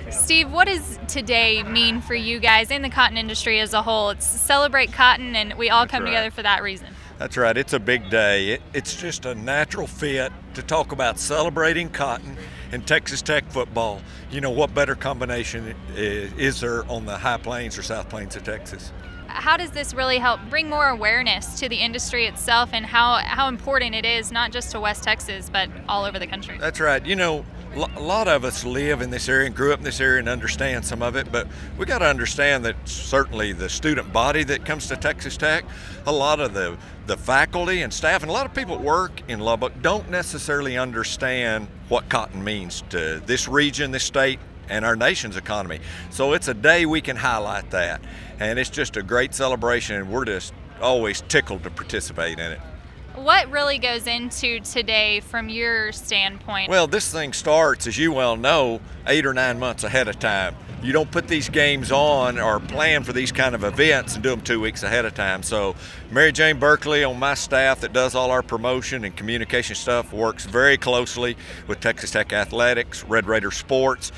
Steve, what does today mean for you guys in the cotton industry as a whole? It's Celebrate Cotton, and we all come together for that reason. That's right. It's a big day. It's just a natural fit to talk about celebrating cotton and Texas Tech football. You know, what better combination is there on the high plains or south plains of Texas? How does this really help bring more awareness to the industry itself and how important it is, not just to West Texas, but all over the country? That's right. You know, a lot of us live in this area and grew up in this area and understand some of it, but we got to understand that certainly the student body that comes to Texas Tech, a lot of the faculty and staff and a lot of people that work in Lubbock don't necessarily understand what cotton means to this region, this state, and our nation's economy. So it's a day we can highlight that, and it's just a great celebration, and we're just always tickled to participate in it. What really goes into today from your standpoint? Well, this thing starts, as you well know, 8 or 9 months ahead of time. You don't put these games on or plan for these kind of events and do them 2 weeks ahead of time. So Mary Jane Berkeley on my staff that does all our promotion and communication stuff works very closely with Texas Tech Athletics, Red Raider Sports,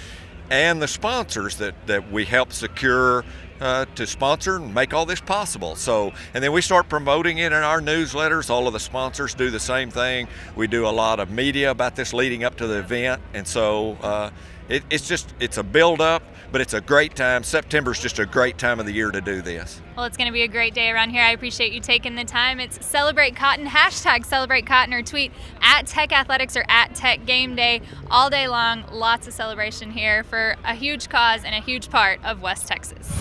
and the sponsors that we help secure to sponsor and make all this possible. So, and then we start promoting it in our newsletters. All of the sponsors do the same thing. We do a lot of media about this leading up to the event, and so it's a build up, but it's a great time. September's just a great time of the year to do this. Well, it's going to be a great day around here. I appreciate you taking the time. It's Celebrate Cotton, hashtag Celebrate Cotton, or tweet at Tech Athletics or at Tech Game Day all day long. Lots of celebration here for a huge cause and a huge part of West Texas.